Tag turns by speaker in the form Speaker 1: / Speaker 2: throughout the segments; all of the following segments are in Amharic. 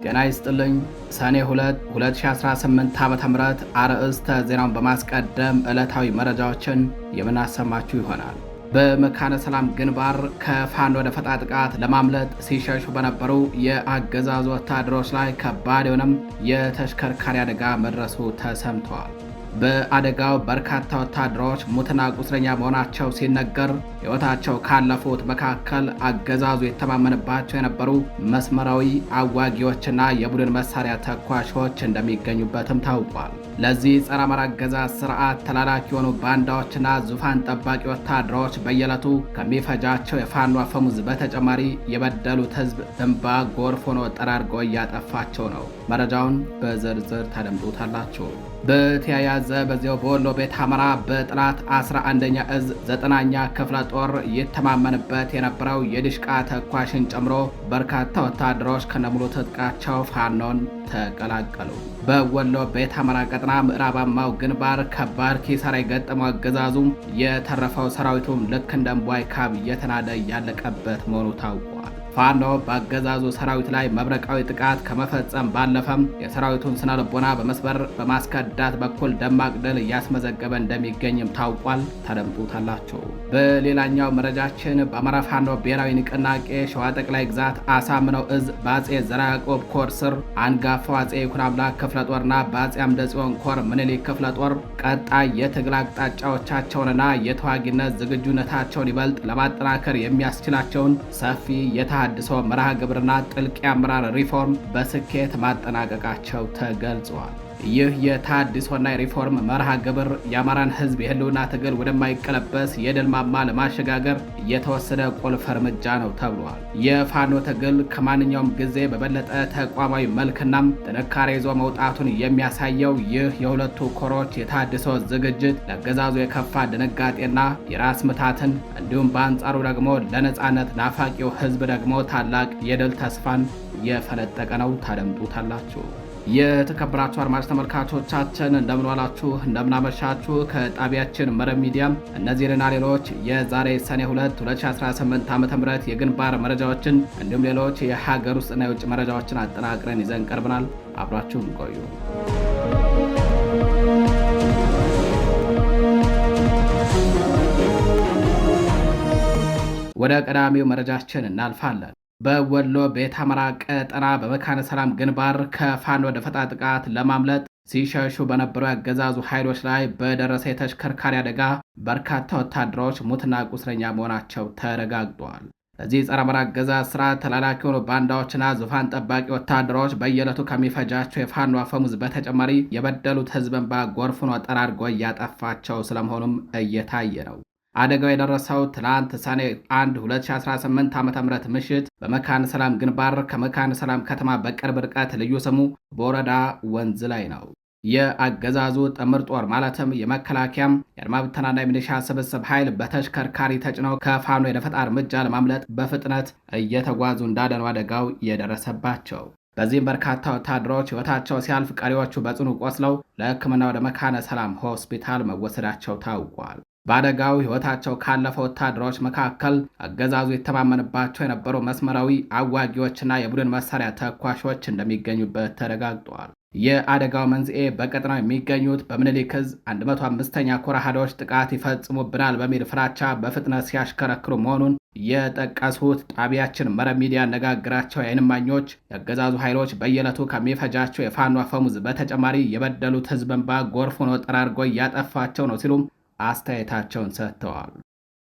Speaker 1: ጤና ይስጥልኝ። ሰኔ 2 2018 ዓ.ም አርዕስተ ዜናውን በማስቀደም ዕለታዊ መረጃዎችን የምናሰማችሁ ይሆናል። በመካነ ሰላም ግንባር ከፋኖ ደፈጣ ጥቃት ለማምለጥ ሲሸሹ በነበሩ የአገዛዙ ወታደሮች ላይ ከባድ የሆነም የተሽከርካሪ አደጋ መድረሱ ተሰምተዋል። በአደጋው በርካታ ወታደሮች ሙትና ቁስለኛ መሆናቸው ሲነገር ሕይወታቸው ካለፉት መካከል አገዛዙ የተማመነባቸው የነበሩ መስመራዊ አዋጊዎችና የቡድን መሳሪያ ተኳሾች እንደሚገኙበትም ታውቋል። ለዚህ ጸረ አማራ አገዛዝ ስርዓት ተላላኪ የሆኑ ባንዳዎችና ዙፋን ጠባቂ ወታደሮች በየዕለቱ ከሚፈጃቸው የፋኖ አፈሙዝ በተጨማሪ የበደሉት ሕዝብ እንባ ጎርፍ ሆኖ ጠራርጎ እያጠፋቸው ነው። መረጃውን በዝርዝር ታደምጡታላችሁ። በተያያዘ በዚያው በወሎ ቤት አማራ በጥላት 11ኛ እዝ 9ኛ ክፍለ ጦር የተማመንበት የነበረው የድሽቃ ተኳሽን ጨምሮ በርካታ ወታደሮች ከነሙሉ ትጥቃቸው ፋኖን ተቀላቀሉ። በወሎ ቤት አማራ ቀጠና ምዕራባማው ግንባር ከባድ ኪሳራ የገጠመው አገዛዙ የተረፈው ሰራዊቱም ልክ እንደ እምቧይ ካብ እየተናደ ያለቀበት መሆኑ ታውቋል። ፋኖ በአገዛዙ ሰራዊት ላይ መብረቃዊ ጥቃት ከመፈጸም ባለፈም የሰራዊቱን ስነ ልቦና በመስበር በማስከዳት በኩል ደማቅ ድል እያስመዘገበ እንደሚገኝም ታውቋል። ታደምጡታላችሁ። በሌላኛው መረጃችን በአማራ ፋኖ ብሔራዊ ንቅናቄ ሸዋ ጠቅላይ ግዛት አሳምነው እዝ በአጼ ዘርዓ ያዕቆብ ኮር ስር አንጋፋው አጼ ይኩኖ አምላክ ክፍለ ጦርና በአጼ አምደ ጽዮን ኮር ምኒልክ ክፍለ ጦር ቀጣይ የትግል አቅጣጫዎቻቸውንና የተዋጊነት ዝግጁነታቸውን ይበልጥ ለማጠናከር የሚያስችላቸውን ሰፊ የታድሶ መርሃ ግብርና ጥልቅ የአመራር ሪፎርም በስኬት ማጠናቀቃቸው ተገልጿል። ይህ የታድሶና የሪፎርም መርሃ ግብር የአማራን ሕዝብ የህልውና ትግል ወደማይቀለበስ የድል ማማ ለማሸጋገር የተወሰደ ቁልፍ እርምጃ ነው ተብሏል። የፋኖ ትግል ከማንኛውም ጊዜ በበለጠ ተቋማዊ መልክናም ጥንካሬ ይዞ መውጣቱን የሚያሳየው ይህ የሁለቱ ኮሮች የታድሶ ዝግጅት ለአገዛዙ የከፋ ድንጋጤና የራስ ምታትን እንዲሁም በአንጻሩ ደግሞ ለነጻነት ናፋቂው ሕዝብ ደግሞ ታላቅ የድል ተስፋን የፈነጠቀ ነው። ታደምጡታላችሁ። የተከበራችሁ አድማጭ ተመልካቾቻችን እንደምን ዋላችሁ፣ እንደምን አመሻችሁ። ከጣቢያችን መረብ ሚዲያም እነዚህንና ሌሎች የዛሬ ሰኔ 2 2018 ዓ.ም የግንባር መረጃዎችን እንዲሁም ሌሎች የሀገር ውስጥና የውጭ መረጃዎችን አጠናቅረን ይዘን ቀርበናል። አብራችሁን ቆዩ። ወደ ቀዳሚው መረጃችን እናልፋለን። በወሎ ቤት አማራ ቀጠና በመካነ ሰላም ግንባር ከፋኖ ደፈጣ ጥቃት ለማምለጥ ሲሸሹ በነበሩ ያገዛዙ ኃይሎች ላይ በደረሰ የተሽከርካሪ አደጋ በርካታ ወታደሮች ሙትና ቁስለኛ መሆናቸው ተረጋግጧል። ለዚህ ጸረ አማራ አገዛዝ ስርዓት ተላላኪ የሆኑ ባንዳዎችና ዙፋን ጠባቂ ወታደሮች በየዕለቱ ከሚፈጃቸው የፋኖ አፈሙዝ በተጨማሪ የበደሉት ሕዝብ እንባ ጎርፍ ሆኖ ጠራርጎ እያጠፋቸው ስለመሆኑም እየታየ ነው። አደጋው የደረሰው ትናንት ሰኔ 1 2018 ዓ.ም ምሽት በመካነ ሰላም ግንባር ከመካነ ሰላም ከተማ በቅርብ ርቀት ልዩ ስሙ ቦረዳ ወንዝ ላይ ነው። የአገዛዙ ጥምር ጦር ማለትም የመከላከያም የአድማ ብተናና የሚሊሻ ስብስብ ኃይል በተሽከርካሪ ተጭነው ከፋኖ የደፈጣ እርምጃ ለማምለጥ በፍጥነት እየተጓዙ እንዳደኑ አደጋው የደረሰባቸው። በዚህም በርካታ ወታደሮች ሕይወታቸው ሲያልፍ፣ ቀሪዎቹ በጽኑ ቆስለው ለሕክምና ወደ መካነ ሰላም ሆስፒታል መወሰዳቸው ታውቋል። በአደጋው ሕይወታቸው ካለፈ ወታደሮች መካከል አገዛዙ የተማመንባቸው የነበሩ መስመራዊ አዋጊዎችና የቡድን መሳሪያ ተኳሾች እንደሚገኙበት ተረጋግጧል። የአደጋው መንስኤ በቀጠናው የሚገኙት በምኒልክ ዕዝ 105ኛ ኮር አሃዶች ጥቃት ይፈጽሙብናል በሚል ፍራቻ በፍጥነት ሲያሽከረክሩ መሆኑን የጠቀሱት ጣቢያችን መረብ ሚዲያ ያነጋግራቸው የዓይን እማኞች የአገዛዙ ኃይሎች በየዕለቱ ከሚፈጃቸው የፋኖ አፈሙዝ በተጨማሪ የበደሉት ሕዝብ እንባ ጎርፍ ሆኖ ጠራርጎ እያጠፋቸው ነው ሲሉም አስተያየታቸውን ሰጥተዋል።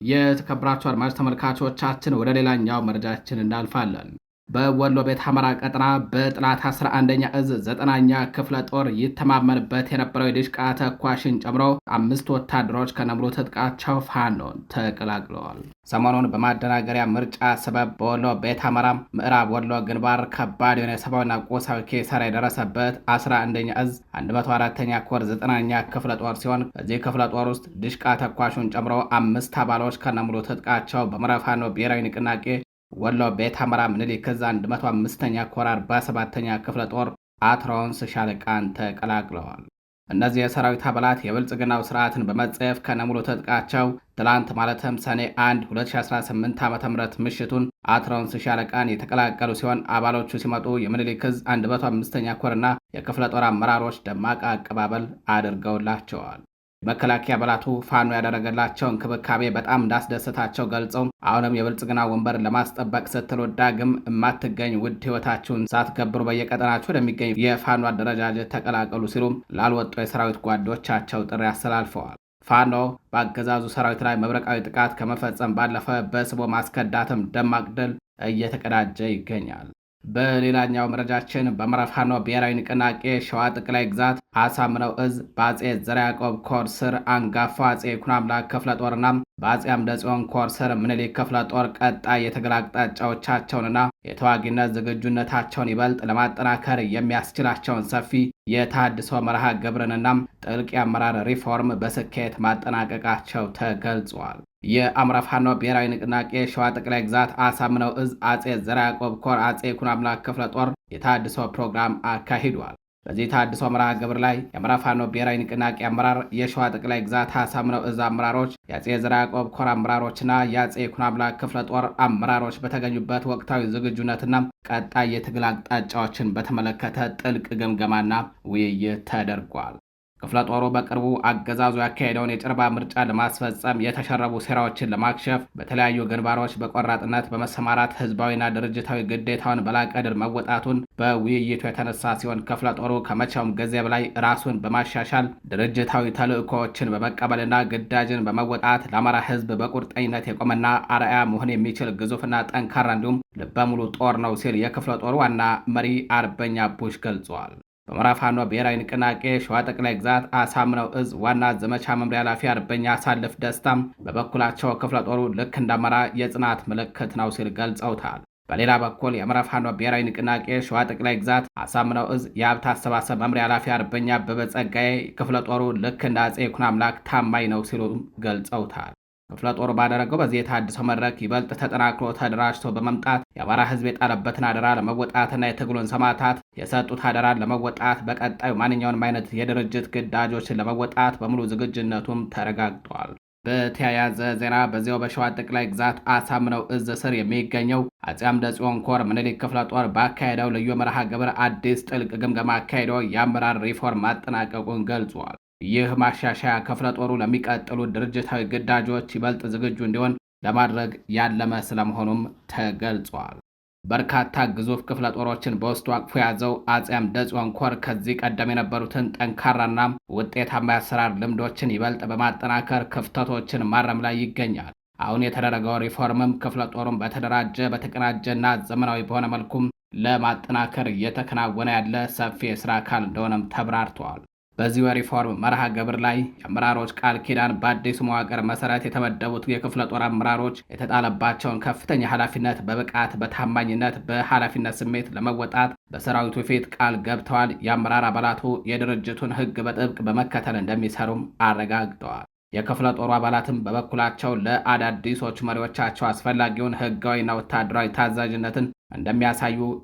Speaker 1: የተከበራችሁ አድማጭ ተመልካቾቻችን ወደ ሌላኛው መረጃችን እናልፋለን። በወሎ ቤት አማራ ቀጠና በጥላት 11ኛ እዝ 9ኛ ክፍለ ጦር ይተማመንበት የነበረው የድሽቃ ተኳሽን ጨምሮ 5 ወታደሮች ከነሙሉ ትጥቃቸው ፋኖን ተቀላቅለዋል። ሰሞኑን በማደናገሪያ ምርጫ ሰበብ በወሎ ቤት አማራ ምዕራብ ወሎ ግንባር ከባድ የሆነ የሰብአዊና ቁሳዊ ኪሳራ የደረሰበት 11ኛ እዝ 104ኛ ኮር 9ኛ ክፍለ ጦር ሲሆን በዚህ ክፍለ ጦር ውስጥ ድሽቃ ተኳሹን ጨምሮ 5 አባሎች ከነሙሉ ትጥቃቸው በምዕራብ ፋኖ ብሔራዊ ንቅናቄ ወሎ ቤት አማራ ምኒልክ ዕዝ 105ኛ ኮር 47ኛ ክፍለ ጦር አትሮንስ ሻለቃን ተቀላቅለዋል። እነዚህ የሰራዊት አባላት የብልጽግናው ስርዓትን በመጸየፍ ከነሙሉ ትጥቃቸው ትላንት ማለትም ሰኔ 1 2018 ዓ.ም ምሽቱን አትራውንስ ሻለቃን የተቀላቀሉ ሲሆን አባሎቹ ሲመጡ የምኒልክ ዕዝ 105ኛ ኮርና የክፍለ ጦር አመራሮች ደማቅ አቀባበል አድርገውላቸዋል። መከላከያ አባላቱ ፋኖ ያደረገላቸው እንክብካቤ በጣም እንዳስደሰታቸው ገልጸው አሁንም የብልጽግና ወንበር ለማስጠበቅ ስትሉ ዳግም የማትገኝ ውድ ሕይወታችሁን ሳትገብሩ በየቀጠናችሁ ወደሚገኝ የፋኖ አደረጃጀት ተቀላቀሉ ሲሉም ላልወጡ የሰራዊት ጓዶቻቸው ጥሪ አስተላልፈዋል። ፋኖ በአገዛዙ ሰራዊት ላይ መብረቃዊ ጥቃት ከመፈጸም ባለፈ በስቦ ማስከዳትም ደማቅ ድል እየተቀዳጀ ይገኛል። በሌላኛው መረጃችን በአማራ ፋኖ ብሔራዊ ንቅናቄ ሸዋ ጠቅላይ ግዛት አሳምነው ዕዝ በአጼ ዘርዓ ያዕቆብ ኮር ስር አንጋፋ አጼ ይኩኖ አምላክ ክፍለ ጦርና በአጼ አምደ ጽዮን ኮር ስር ምኒልክ ክፍለ ጦር ቀጣይ የትግል አቅጣጫዎቻቸውንና የተዋጊነት ዝግጁነታቸውን ይበልጥ ለማጠናከር የሚያስችላቸውን ሰፊ የተሃድሶ መርሃ ግብርንና ጥልቅ የአመራር ሪፎርም በስኬት ማጠናቀቃቸው ተገልጿል። የአማራ ፋኖ ብሔራዊ ንቅናቄ ሸዋ ጠቅላይ ግዛት አሳምነው ዕዝ አጼ ዘርዓ ያዕቆብ ኮር አጼ ይኩኖ አምላክ ክፍለ ጦር የተሃድሶ ፕሮግራም አካሂዷል። በዚህ ተሃድሶ መርሃ ግብር ላይ የአማራ ፋኖ ብሔራዊ ንቅናቄ አመራር፣ የሸዋ ጠቅላይ ግዛት አሳምነው ዕዝ አመራሮች፣ የአጼ ዘርዓ ያዕቆብ ኮር አመራሮችና የአጼ ይኩኖ አምላክ ክፍለ ጦር አመራሮች በተገኙበት ወቅታዊ ዝግጁነትና ቀጣይ የትግል አቅጣጫዎችን በተመለከተ ጥልቅ ግምገማና ውይይት ተደርጓል። ክፍለ ጦሩ በቅርቡ አገዛዙ ያካሄደውን የጭርባ ምርጫ ለማስፈጸም የተሸረቡ ሴራዎችን ለማክሸፍ በተለያዩ ግንባሮች በቆራጥነት በመሰማራት ህዝባዊና ድርጅታዊ ግዴታውን በላቀ ድል መወጣቱን በውይይቱ የተነሳ ሲሆን ክፍለ ጦሩ ከመቼውም ጊዜ በላይ ራሱን በማሻሻል ድርጅታዊ ተልዕኮዎችን በመቀበልና ግዳጅን በመወጣት ለአማራ ህዝብ በቁርጠኝነት የቆመና አርአያ መሆን የሚችል ግዙፍና ጠንካራ እንዲሁም ልበ ሙሉ ጦር ነው ሲል የክፍለ ጦሩ ዋና መሪ አርበኛ ቡሽ ገልጿል። በአማራ ፋኖ ብሔራዊ ንቅናቄ ሸዋ ጠቅላይ ግዛት አሳምነው ዕዝ ዋና ዘመቻ መምሪያ ኃላፊ አርበኛ አሳልፍ ደስታም በበኩላቸው ክፍለ ጦሩ ልክ እንዳመራ የጽናት ምልክት ነው ሲል ገልጸውታል። በሌላ በኩል የአማራ ፋኖ ብሔራዊ ንቅናቄ ሸዋ ጠቅላይ ግዛት አሳምነው ዕዝ የሀብት አሰባሰብ መምሪያ ኃላፊ አርበኛ አበበ ጸጋዬ ክፍለ ጦሩ ልክ እንደ አጼ ይኩኖ አምላክ ታማኝ ነው ሲሉ ገልጸውታል። ክፍለ ጦሩ ባደረገው በዚህ የተሃድሶ መድረክ ይበልጥ ተጠናክሮ ተደራጅቶ በመምጣት የአማራ ህዝብ የጣለበትን አደራ ለመወጣትና የትግሉን ሰማዕታት የሰጡት አደራን ለመወጣት በቀጣዩ ማንኛውንም አይነት የድርጅት ግዳጆችን ለመወጣት በሙሉ ዝግጁነቱም ተረጋግጧል። በተያያዘ ዜና በዚያው በሸዋ ጠቅላይ ግዛት አሳምነው ዕዝ ስር የሚገኘው አጼ አምደ ጽዮን ኮር ምኒልክ ክፍለ ጦር ባካሄደው ልዩ መርሃ ግብር አዲስ ጥልቅ ግምገማ አካሂዶ የአመራር ሪፎርም ማጠናቀቁን ገልጿል። ይህ ማሻሻያ ክፍለ ጦሩ ለሚቀጥሉ ድርጅታዊ ግዳጆች ይበልጥ ዝግጁ እንዲሆን ለማድረግ ያለመ ስለመሆኑም ተገልጿል። በርካታ ግዙፍ ክፍለ ጦሮችን በውስጡ አቅፎ የያዘው አጼ አምደ ጽዮን ኮር ከዚህ ቀደም የነበሩትን ጠንካራና ውጤታማ የአሰራር ልምዶችን ይበልጥ በማጠናከር ክፍተቶችን ማረም ላይ ይገኛል። አሁን የተደረገው ሪፎርምም ክፍለ ጦሩን በተደራጀ በተቀናጀና ዘመናዊ በሆነ መልኩም ለማጠናከር እየተከናወነ ያለ ሰፊ የስራ አካል እንደሆነም ተብራርተዋል። በዚህ ሪፎርም መርሃ ግብር ላይ የአመራሮች ቃል ኪዳን በአዲሱ መዋቅር መሰረት የተመደቡት የክፍለ ጦር አመራሮች የተጣለባቸውን ከፍተኛ ኃላፊነት በብቃት በታማኝነት በኃላፊነት ስሜት ለመወጣት በሰራዊቱ ፊት ቃል ገብተዋል። የአመራር አባላቱ የድርጅቱን ሕግ በጥብቅ በመከተል እንደሚሰሩም አረጋግጠዋል። የክፍለ ጦሩ አባላትም በበኩላቸው ለአዳዲሶቹ መሪዎቻቸው አስፈላጊውን ሕጋዊና ወታደራዊ ታዛዥነትን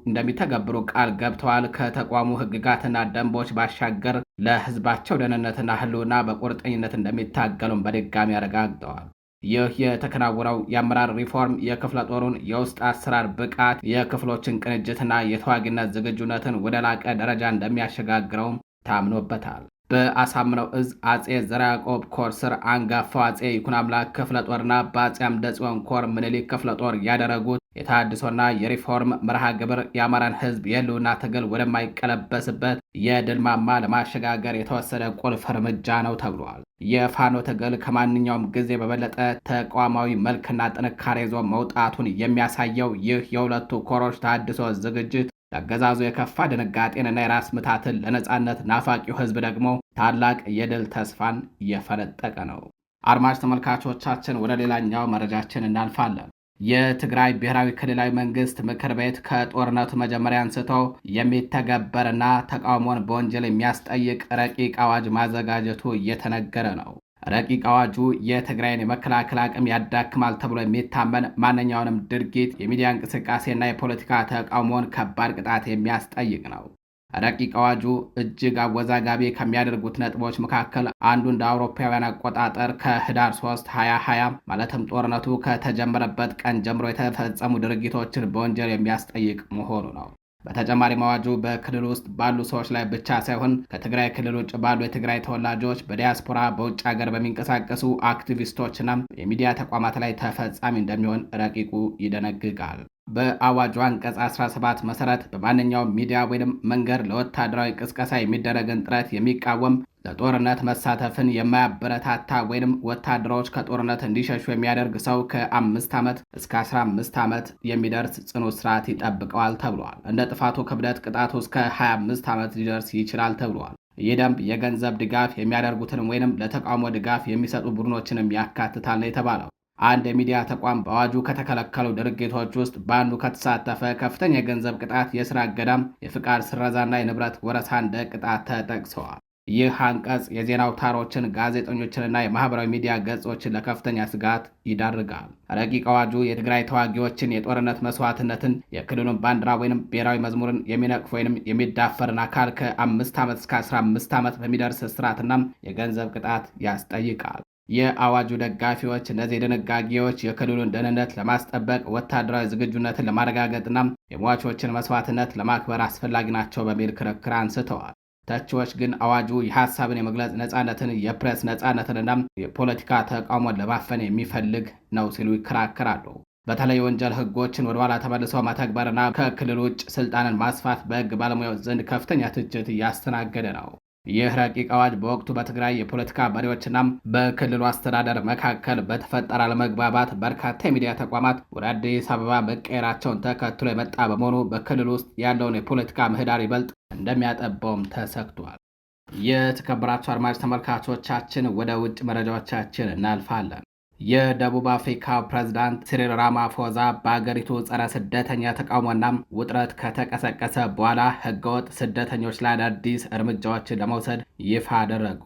Speaker 1: እንደሚተገብሩ ቃል ገብተዋል። ከተቋሙ ሕግጋትና ደንቦች ባሻገር ለሕዝባቸው ደህንነትና ሕልውና በቁርጠኝነት እንደሚታገሉም በድጋሚ አረጋግጠዋል። ይህ የተከናወነው የአመራር ሪፎርም የክፍለ ጦሩን የውስጥ አሰራር ብቃት፣ የክፍሎችን ቅንጅትና የተዋጊነት ዝግጁነትን ወደ ላቀ ደረጃ እንደሚያሸጋግረውም ታምኖበታል። በአሳምነው ዕዝ አጼ ዘርዓ ያዕቆብ ኮር ስር አንጋፋው አጼ ይኩኖ አምላክ ክፍለ ጦርና በአጼ አምደ ጽዮን ኮር ምኒልክ ክፍለ ጦር ያደረጉት የተሃድሶና የሪፎርም መርሃ ግብር የአማራን ሕዝብ የህልውና ትግል ወደማይቀለበስበት የድል ማማ ለማሸጋገር የተወሰደ ቁልፍ እርምጃ ነው ተብሏል። የፋኖ ትግል ከማንኛውም ጊዜ በበለጠ ተቋማዊ መልክና ጥንካሬ ይዞ መውጣቱን የሚያሳየው ይህ የሁለቱ ኮሮች ተሃድሶ ዝግጅት ለአገዛዙ የከፋ ድንጋጤንና የራስ ምታትን፣ ለነጻነት ናፋቂው ህዝብ ደግሞ ታላቅ የድል ተስፋን እየፈነጠቀ ነው። አድማጭ ተመልካቾቻችን ወደ ሌላኛው መረጃችን እናልፋለን። የትግራይ ብሔራዊ ክልላዊ መንግስት ምክር ቤት ከጦርነቱ መጀመሪያ አንስቶ የሚተገበርና ተቃውሞን በወንጀል የሚያስጠይቅ ረቂቅ አዋጅ ማዘጋጀቱ እየተነገረ ነው። ረቂቅ አዋጁ የትግራይን የመከላከል አቅም ያዳክማል ተብሎ የሚታመን ማንኛውንም ድርጊት፣ የሚዲያ እንቅስቃሴና የፖለቲካ ተቃውሞን ከባድ ቅጣት የሚያስጠይቅ ነው። ረቂቅ አዋጁ እጅግ አወዛጋቢ ከሚያደርጉት ነጥቦች መካከል አንዱ እንደ አውሮፓውያን አቆጣጠር ከህዳር 3 2020 ማለትም ጦርነቱ ከተጀመረበት ቀን ጀምሮ የተፈጸሙ ድርጊቶችን በወንጀል የሚያስጠይቅ መሆኑ ነው። በተጨማሪም አዋጁ በክልል ውስጥ ባሉ ሰዎች ላይ ብቻ ሳይሆን ከትግራይ ክልል ውጭ ባሉ የትግራይ ተወላጆች፣ በዲያስፖራ፣ በውጭ ሀገር በሚንቀሳቀሱ አክቲቪስቶችና የሚዲያ ተቋማት ላይ ተፈጻሚ እንደሚሆን ረቂቁ ይደነግጋል። በአዋጁ አንቀጽ 17 መሰረት በማንኛውም ሚዲያ ወይም መንገድ ለወታደራዊ ቅስቀሳ የሚደረግን ጥረት የሚቃወም፣ ለጦርነት መሳተፍን የማያበረታታ ወይም ወታደሮች ከጦርነት እንዲሸሹ የሚያደርግ ሰው ከ5 ዓመት እስከ 15 ዓመት የሚደርስ ጽኑ እስራት ይጠብቀዋል ተብሏል። እንደ ጥፋቱ ክብደት ቅጣቱ እስከ 25 ዓመት ሊደርስ ይችላል ተብሏል። ይህ ደንብ የገንዘብ ድጋፍ የሚያደርጉትንም ወይም ለተቃውሞ ድጋፍ የሚሰጡ ቡድኖችንም ያካትታል ነው የተባለው። አንድ የሚዲያ ተቋም በአዋጁ ከተከለከሉ ድርጊቶች ውስጥ በአንዱ ከተሳተፈ ከፍተኛ የገንዘብ ቅጣት፣ የስራ እገዳም፣ የፍቃድ ስረዛና የንብረት ወረሳ እንደ ቅጣት ተጠቅሰዋል። ይህ አንቀጽ የዜና አውታሮችን፣ ጋዜጠኞችንና የማህበራዊ ሚዲያ ገጾችን ለከፍተኛ ስጋት ይዳርጋል። ረቂቅ አዋጁ የትግራይ ተዋጊዎችን የጦርነት መስዋዕትነትን፣ የክልሉን ባንዲራ ወይም ብሔራዊ መዝሙርን የሚነቅፍ ወይም የሚዳፈርን አካል ከ5 ዓመት እስከ 15 ዓመት በሚደርስ እስራትና የገንዘብ ቅጣት ያስጠይቃል። የአዋጁ ደጋፊዎች እነዚህ ድንጋጌዎች የክልሉን ደህንነት ለማስጠበቅ፣ ወታደራዊ ዝግጁነትን ለማረጋገጥና የሟቾችን መስዋዕትነት ለማክበር አስፈላጊ ናቸው በሚል ክርክር አንስተዋል። ተቺዎች ግን አዋጁ የሐሳብን የመግለጽ ነጻነትን፣ የፕሬስ ነጻነትንና የፖለቲካ ተቃውሞን ለማፈን የሚፈልግ ነው ሲሉ ይከራከራሉ። በተለይ ወንጀል ህጎችን ወደኋላ ተመልሰው መተግበርና ከክልል ውጭ ስልጣንን ማስፋት በህግ ባለሙያዎች ዘንድ ከፍተኛ ትችት እያስተናገደ ነው። ይህ ረቂቅ አዋጅ በወቅቱ በትግራይ የፖለቲካ መሪዎችና በክልሉ አስተዳደር መካከል በተፈጠረ አለመግባባት በርካታ የሚዲያ ተቋማት ወደ አዲስ አበባ መቀየራቸውን ተከትሎ የመጣ በመሆኑ በክልሉ ውስጥ ያለውን የፖለቲካ ምህዳር ይበልጥ እንደሚያጠባውም ተሰግቷል። የተከበራችሁ አድማጭ ተመልካቾቻችን ወደ ውጭ መረጃዎቻችን እናልፋለን። የደቡብ አፍሪካ ፕሬዝዳንት ሲሪል ራማፎዛ በአገሪቱ ጸረ ስደተኛ ተቃውሞና ውጥረት ከተቀሰቀሰ በኋላ ህገወጥ ስደተኞች ላይ አዳዲስ እርምጃዎችን ለመውሰድ ይፋ አደረጉ።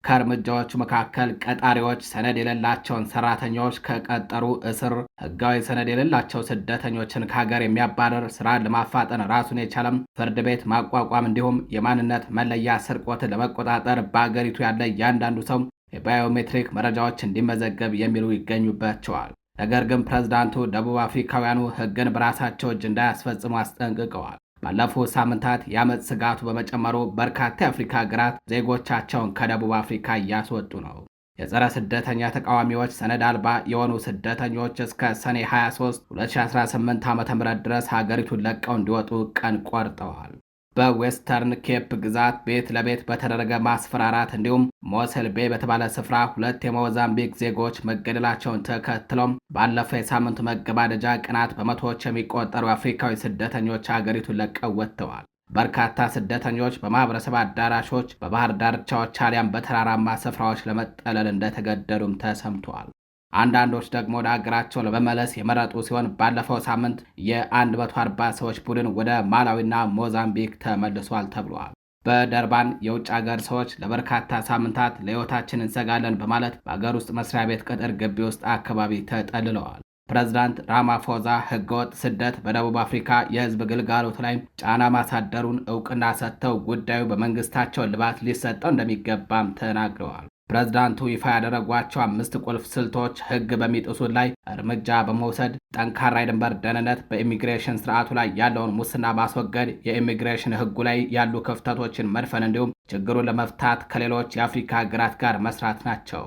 Speaker 1: ከእርምጃዎቹ መካከል ቀጣሪዎች ሰነድ የሌላቸውን ሰራተኞች ከቀጠሩ እስር፣ ህጋዊ ሰነድ የሌላቸው ስደተኞችን ከሀገር የሚያባረር ስራን ለማፋጠን ራሱን የቻለም ፍርድ ቤት ማቋቋም እንዲሁም የማንነት መለያ ስርቆትን ለመቆጣጠር በአገሪቱ ያለ እያንዳንዱ ሰው የባዮሜትሪክ መረጃዎች እንዲመዘገብ የሚሉ ይገኙባቸዋል። ነገር ግን ፕሬዝዳንቱ ደቡብ አፍሪካውያኑ ህግን በራሳቸው እጅ እንዳያስፈጽሙ አስጠንቅቀዋል። ባለፉት ሳምንታት የአመፅ ስጋቱ በመጨመሩ በርካታ የአፍሪካ ሀገራት ዜጎቻቸውን ከደቡብ አፍሪካ እያስወጡ ነው። የጸረ ስደተኛ ተቃዋሚዎች ሰነድ አልባ የሆኑ ስደተኞች እስከ ሰኔ 23 2018 ዓ.ም ድረስ ሀገሪቱን ለቀው እንዲወጡ ቀን ቆርጠዋል። በዌስተርን ኬፕ ግዛት ቤት ለቤት በተደረገ ማስፈራራት እንዲሁም ሞሴል ቤ በተባለ ስፍራ 2 የሞዛምቢክ ዜጎች መገደላቸውን ተከትሎም ባለፈው የሳምንቱ መገባደጃ ቀናት በመቶዎች የሚቆጠሩ አፍሪካዊ ስደተኞች አገሪቱን ለቀው ወጥተዋል። በርካታ ስደተኞች በማህበረሰብ አዳራሾች፣ በባህር ዳርቻዎች አሊያም በተራራማ ስፍራዎች ለመጠለል እንደተገደዱም ተሰምቷል። አንዳንዶች ደግሞ ወደ አገራቸው ለመመለስ የመረጡ ሲሆን ባለፈው ሳምንት የ140 ሰዎች ቡድን ወደ ማላዊና ሞዛምቢክ ተመልሷል ተብሏል። በደርባን የውጭ አገር ሰዎች ለበርካታ ሳምንታት ለሕይወታችን እንሰጋለን በማለት በአገር ውስጥ መስሪያ ቤት ቅጥር ግቢ ውስጥ አካባቢ ተጠልለዋል። ፕሬዝዳንት ራማፎዛ ህገወጥ ስደት በደቡብ አፍሪካ የህዝብ ግልጋሎት ላይ ጫና ማሳደሩን እውቅና ሰጥተው ጉዳዩ በመንግስታቸው ልባት ሊሰጠው እንደሚገባም ተናግረዋል። ፕሬዝዳንቱ ይፋ ያደረጓቸው 5 ቁልፍ ስልቶች ህግ በሚጥሱት ላይ እርምጃ በመውሰድ ጠንካራ የድንበር ደህንነት፣ በኢሚግሬሽን ስርዓቱ ላይ ያለውን ሙስና ማስወገድ፣ የኢሚግሬሽን ህጉ ላይ ያሉ ክፍተቶችን መድፈን እንዲሁም ችግሩን ለመፍታት ከሌሎች የአፍሪካ ሀገራት ጋር መስራት ናቸው።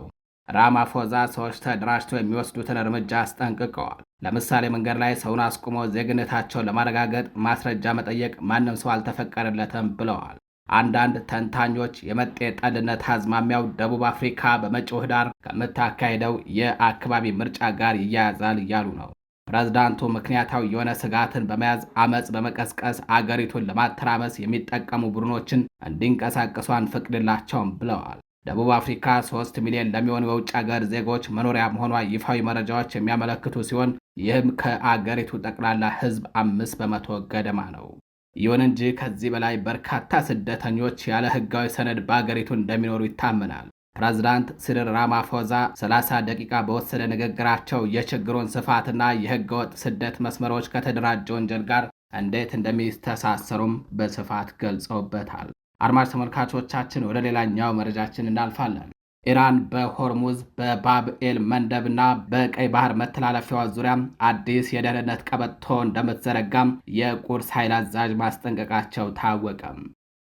Speaker 1: ራማፎዛ ሰዎች ተደራጅተው የሚወስዱትን እርምጃ አስጠንቅቀዋል። ለምሳሌ መንገድ ላይ ሰውን አስቁሞ ዜግነታቸውን ለማረጋገጥ ማስረጃ መጠየቅ ማንም ሰው አልተፈቀደለትም ብለዋል። አንዳንድ ተንታኞች የመጤ ጠልነት አዝማሚያው ደቡብ አፍሪካ በመጪው ህዳር ከምታካሄደው የአካባቢ ምርጫ ጋር ይያያዛል እያሉ ነው። ፕሬዝዳንቱ ምክንያታዊ የሆነ ስጋትን በመያዝ አመፅ በመቀስቀስ አገሪቱን ለማተራመስ የሚጠቀሙ ቡድኖችን እንዲንቀሳቀሱ አንፈቅድላቸውም ብለዋል። ደቡብ አፍሪካ 3 ሚሊዮን ለሚሆኑ የውጭ ሀገር ዜጎች መኖሪያ መሆኗ ይፋዊ መረጃዎች የሚያመለክቱ ሲሆን ይህም ከአገሪቱ ጠቅላላ ህዝብ 5% ገደማ ነው። ይሁን እንጂ ከዚህ በላይ በርካታ ስደተኞች ያለ ህጋዊ ሰነድ በአገሪቱ እንደሚኖሩ ይታመናል። ፕሬዝዳንት ሲሪል ራማፎዛ 30 ደቂቃ በወሰደ ንግግራቸው የችግሩን ስፋትና የህገወጥ ስደት መስመሮች ከተደራጀ ወንጀል ጋር እንዴት እንደሚተሳሰሩም በስፋት ገልጸውበታል። አድማጭ ተመልካቾቻችን ወደ ሌላኛው መረጃችን እናልፋለን። ኢራን በሆርሙዝ በባብኤል መንደብና በቀይ ባህር መተላለፊያዋ ዙሪያ አዲስ የደህንነት ቀበቶ እንደምትዘረጋም የቁድስ ኃይል አዛዥ ማስጠንቀቃቸው ታወቀም።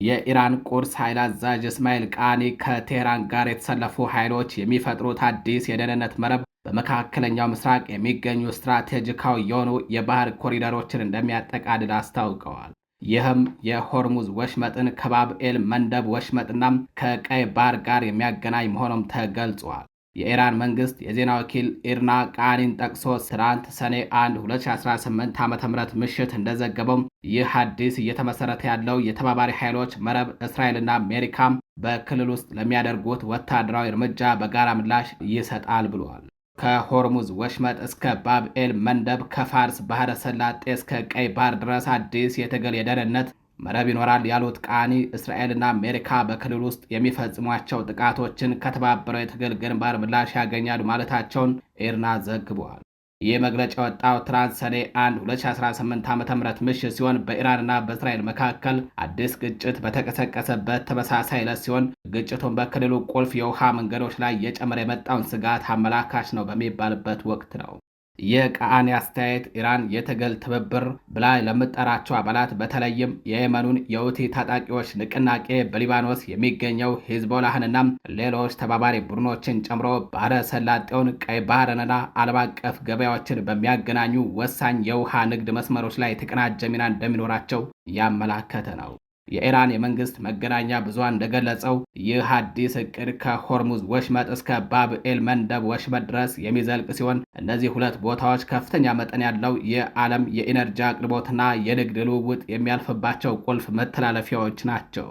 Speaker 1: የኢራን ቁድስ ኃይል አዛዥ እስማኤል ቃኒ ከቴህራን ጋር የተሰለፉ ኃይሎች የሚፈጥሩት አዲስ የደህንነት መረብ በመካከለኛው ምስራቅ የሚገኙ ስትራቴጂካዊ የሆኑ የባህር ኮሪደሮችን እንደሚያጠቃልል አስታውቀዋል። ይህም የሆርሙዝ ወሽመጥን ከባብኤል መንደብ ወሽመጥና ከቀይ ባህር ጋር የሚያገናኝ መሆኑም ተገልጿል። የኢራን መንግስት የዜና ወኪል ኢርና ቃኒን ጠቅሶ ትናንት ሰኔ 1 2018 ዓ.ም ምሽት እንደዘገበው ይህ አዲስ እየተመሰረተ ያለው የተባባሪ ኃይሎች መረብ እስራኤልና አሜሪካም በክልል ውስጥ ለሚያደርጉት ወታደራዊ እርምጃ በጋራ ምላሽ ይሰጣል ብሏል። ከሆርሙዝ ወሽመጥ እስከ ባብኤል መንደብ፣ ከፋርስ ባህረ ሰላጤ እስከ ቀይ ባህር ድረስ አዲስ የትግል የደህንነት መረብ ይኖራል ያሉት ቃኒ እስራኤልና አሜሪካ በክልል ውስጥ የሚፈጽሟቸው ጥቃቶችን ከተባበረው የትግል ግንባር ምላሽ ያገኛሉ ማለታቸውን ኢርና ዘግቧል። ይህ መግለጫ የወጣው ትናንት ሰኔ 1 2018 ዓ.ም ምሽት ሲሆን በኢራንና በእስራኤል መካከል አዲስ ግጭት በተቀሰቀሰበት ተመሳሳይ ዕለት ሲሆን ግጭቱን በክልሉ ቁልፍ የውሃ መንገዶች ላይ እየጨመረ የመጣውን ስጋት አመላካች ነው በሚባልበት ወቅት ነው። የቃኒ አስተያየት ኢራን የትግል ትብብር ብላ ለምጠራቸው አባላት በተለይም የየመኑን የሁቲ ታጣቂዎች ንቅናቄ በሊባኖስ የሚገኘው ሂዝቦላህንና ሌሎች ተባባሪ ቡድኖችን ጨምሮ ባህረ ሰላጤውን፣ ቀይ ባህርንና ዓለም አቀፍ ገበያዎችን በሚያገናኙ ወሳኝ የውሃ ንግድ መስመሮች ላይ የተቀናጀ ሚና እንደሚኖራቸው ያመላከተ ነው። የኢራን የመንግስት መገናኛ ብዙሃን እንደገለጸው ይህ አዲስ እቅድ ከሆርሙዝ ወሽመጥ እስከ ባብኤል መንደብ ወሽመጥ ድረስ የሚዘልቅ ሲሆን እነዚህ ሁለት ቦታዎች ከፍተኛ መጠን ያለው የዓለም የኢነርጂ አቅርቦትና የንግድ ልውውጥ የሚያልፍባቸው ቁልፍ መተላለፊያዎች ናቸው።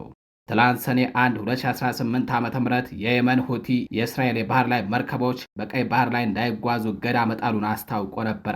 Speaker 1: ትላንት ሰኔ 1 2018 ዓ.ም የየመን ሁቲ የእስራኤል የባህር ላይ መርከቦች በቀይ ባህር ላይ እንዳይጓዙ እገዳ መጣሉን አስታውቆ ነበረ።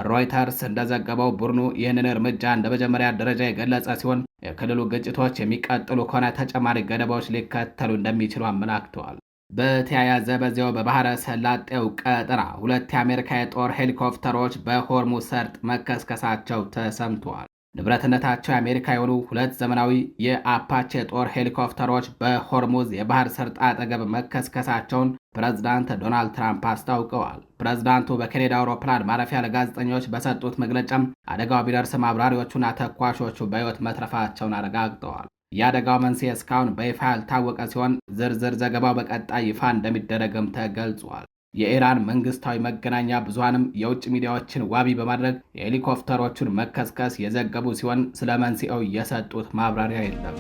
Speaker 1: ሮይተርስ እንደዘገበው ቡድኑ ይህንን እርምጃ እንደ መጀመሪያ ደረጃ የገለጸ ሲሆን የክልሉ ግጭቶች የሚቀጥሉ ከሆነ ተጨማሪ ገደባዎች ሊከተሉ እንደሚችሉ አመላክተዋል። በተያያዘ በዚያው በባህረ ሰላጤው ቀጠና 2 የአሜሪካ የጦር ሄሊኮፕተሮች በሆርሙዝ ሰርጥ መከስከሳቸው ተሰምተዋል። ንብረትነታቸው የአሜሪካ የሆኑ 2 ዘመናዊ የአፓቼ ጦር ሄሊኮፕተሮች በሆርሙዝ የባህር ሰርጥ አጠገብ መከስከሳቸውን ፕሬዝዳንት ዶናልድ ትራምፕ አስታውቀዋል። ፕሬዝዳንቱ በኬኔዲ አውሮፕላን ማረፊያ ለጋዜጠኞች በሰጡት መግለጫም አደጋው ቢደርስም አብራሪዎቹና ተኳሾቹ በሕይወት መትረፋቸውን አረጋግጠዋል። የአደጋው መንስኤ እስካሁን በይፋ ያልታወቀ ሲሆን ዝርዝር ዘገባው በቀጣይ ይፋ እንደሚደረግም ተገልጿል። የኢራን መንግስታዊ መገናኛ ብዙሃንም የውጭ ሚዲያዎችን ዋቢ በማድረግ የሄሊኮፕተሮቹን መከስከስ የዘገቡ ሲሆን ስለ መንስኤው የሰጡት ማብራሪያ የለም።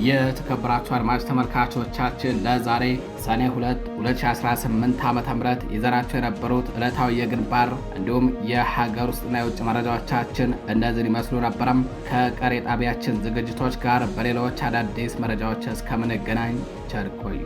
Speaker 1: የተከበራችሁ አድማጭ ተመልካቾቻችን ለዛሬ ሰኔ 2 2018 ዓ.ም ይዘናቸው የነበሩት ዕለታዊ የግንባር እንዲሁም የሀገር ውስጥና የውጭ መረጃዎቻችን እነዚህን ይመስሉ ነበረም። ከቀሪ ጣቢያችን ዝግጅቶች ጋር በሌሎች አዳዲስ መረጃዎች እስከምንገናኝ ቸር ቆዩ።